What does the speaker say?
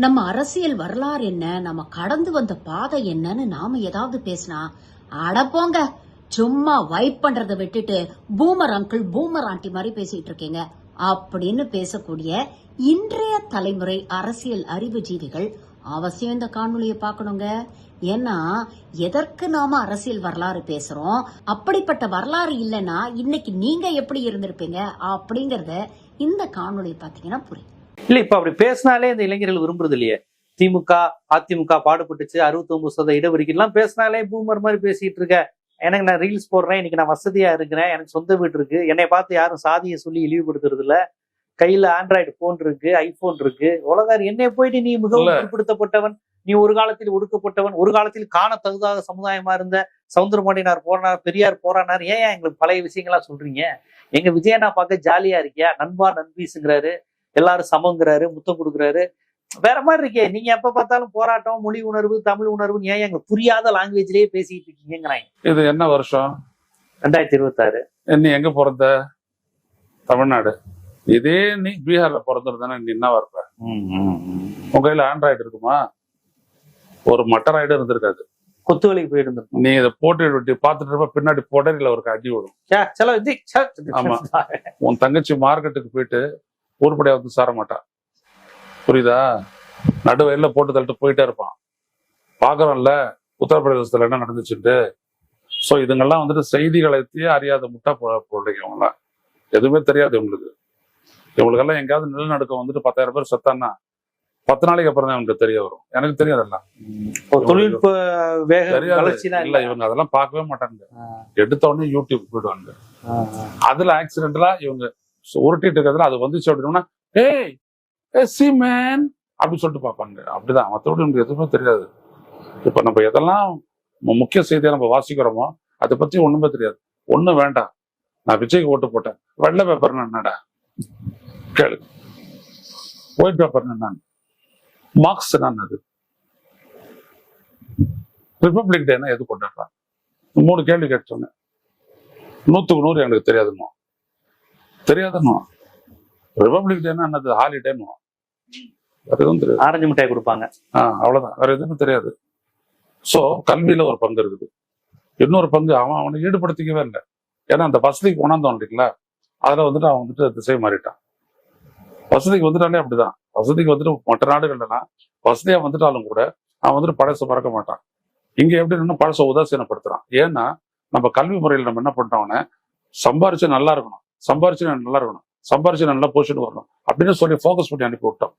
நம்ம அரசியல் வரலாறு என்ன, நம்ம கடந்து வந்த பாதை என்னன்னு நாம ஏதாவது பேசினா, அடப்போங்க சும்மா வைப் பண்றதை விட்டுட்டு பூமர் அங்கிள் பூமர் ஆண்டி மாதிரி பேசிட்டு இருக்கீங்க அப்படின்னு பேசக்கூடிய இன்றைய தலைமுறை அரசியல் அறிவுஜீவிகள் அவசியம் இந்த காணொலியை பார்க்கணுங்க. ஏன்னா எதற்கு நாம அரசியல் வரலாறு பேசுறோம், அப்படிப்பட்ட வரலாறு இல்லைன்னா இன்னைக்கு நீங்க எப்படி இருந்திருப்பீங்க அப்படிங்கறத இந்த காணொலி பாத்தீங்கன்னா புரியும். இல்ல இப்ப அப்படி பேசினாலே இந்த இளைஞர்கள் விரும்புறது இல்லையே. திமுக அதிமுக பாடுபட்டுச்சு 69% இடஒதுக்கீடு எல்லாம் பேசினாலே பூமர் மாதிரி பேசிட்டு இருக்க. எனக்கு நான் ரீல்ஸ் போடுறேன், இன்னைக்கு நான் வசதியா இருக்கிறேன், எனக்கு சொந்த வீடு இருக்கு, என்னை பார்த்து யாரும் சாதியை சொல்லி இழிவுபடுத்துறது இல்ல, கையில ஆண்ட்ராய்டு போன் இருக்கு, ஐபோன் இருக்கு, உலகார் என்னை போயிட்டு நீ மிகவும் பிற்படுத்தப்பட்டவன், நீ ஒரு காலத்தில் ஒடுக்கப்பட்டவன், ஒரு காலத்தில் காண தகுதாத சமுதாயமா இருந்த சவுந்தரபாண்டியனார் போறானார், பெரியார் போறானார், ஏன் எங்களுக்கு பழைய விஷயங்களா சொல்றீங்க? எங்க விஜயனா பார்க்க ஜாலியா இருக்கியா, நண்பா நண்பீஸுங்கிறாரு, எல்லாரும் சமங்கிறாரு, முத்தம் கொடுக்குறாரு, வேற மாதிரி இருக்கே. நீங்க எப்ப பார்த்தாலும் போராட்டம், மொழி உணர்வு, தமிழ் உணர்வு, ஏன் எங்களுக்கு புரியாத லாங்குவேஜ்லயே பேசிட்டு இருக்கீங்கிறாங்க. இது என்ன வருஷம்? 2026. நீ எங்க பிறந்த? தமிழ்நாடு. இதே நீ பீகார்ல பிறந்திருந்தானே நீ என்னவா இருப்ப? உங்க கையில ஆண்ட்ராய்டு இருக்குமா? ஒரு மட்டராய்டு இருந்திருக்காது, கொத்து வலிக்கு போயிட்டு. நீ இதை போட்டு பாத்துட்டு இருப்ப, பின்னாடி புடரில ஒரு அடி விடும். ஆமா, உன் தங்கச்சி மார்க்கெட்டுக்கு போயிட்டு ஊருப்படியா வந்து சார மாட்டா, புரியுதா? நடுவயல்ல போட்டு தள்ளிட்டு போயிட்டே இருப்பான். பாக்குறோம்ல உத்தரப்பிரதேசத்துல என்ன நடந்துச்சுட்டு. சோ இதுங்கெல்லாம் வந்துட்டு செய்திகளையே அறியாத முட்டா போடுறீங்க. எதுவுமே தெரியாது இவங்களுக்கு. இவங்களுக்கெல்லாம் எங்கேயாவது நிலநடுக்கம் வந்துட்டு 10,000 பேர் செத்தான்னா 10 நாளைக்கு அப்புறம் தான் இவங்களுக்கு தெரிய வரும். எனக்கு தெரியாதுல்ல, தொழில்நுட்ப இல்ல, இவங்க அதெல்லாம் பார்க்கவே மாட்டாங்க. எடுத்த உடனே யூடியூப் போயிடுவாங்க. அதுல ஆக்சிடென்ட்லா இவங்க உருட்டிட்டு இருக்கிறதுல அது வந்துச்சு அப்படின்னா ஏய் மேன் அப்படின்னு சொல்லிட்டு பார்ப்பாங்க. அப்படிதான், மற்றபடி நமக்கு எதுவுமே தெரியாது. இப்ப நம்ம எதெல்லாம் முக்கிய செய்தியை நம்ம வாசிக்கிறோமோ அதை பத்தி ஒண்ணுமே தெரியாது. ஒண்ணும் வேண்டாம், நான் விஜய்க்கு ஓட்டு போட்டேன், வெள்ளை பேப்பர்னு என்னடா கேளு, ஒயிட் பேப்பர்னு என்னன்னு, மார்க்ஸ் என்னது, ரிப்பப்ளிக் டேனா எது கொண்டாடுறான், 3 கேள்வி கேட்டோங்க. 100க்கு 100 எனக்கு தெரியாதுன்னு. ரிப்பப்ளிக் டேனா என்னது, ஹாலிடேன்னு. வேற எதுவும் தெரியாது. ஆரஞ்சு மிட்டாய் கொடுப்பாங்க, அவ்வளவுதான், வேற எதுவுமே தெரியாது. சோ கல்வியில ஒரு பங்கு இருக்குது. இன்னொரு பங்கு அவனை ஈடுபடுத்திக்கவே இல்லை. ஏன்னா அந்த வசதிக்கு கொண்டாந்தோம் இல்லைங்களா, அதுல வந்துட்டு அவன் வந்துட்டு திசை மாறிட்டான். வசதிக்கு வந்துட்டாலே அப்படிதான். வசதிக்கு வந்துட்டு மற்ற நாடுகள்லாம் வசதியா வந்துட்டாலும் கூட அவன் வந்துட்டு பழச மறக்க மாட்டான். இங்க எப்படி பழச உதாசீனப்படுத்துறான். ஏன்னா நம்ம கல்வி முறையில நம்ம என்ன பண்ணிட்டோம்னா, சம்பாரிச்சு நல்லா இருக்கணும், சம்பாரிச்சு நல்லா இருக்கணும், சம்பாரிச்சு நல்லா போஷன் வரணும் அப்படின்னு சொல்லி போக்கஸ் பண்ணி அனுப்பி விட்டோம்.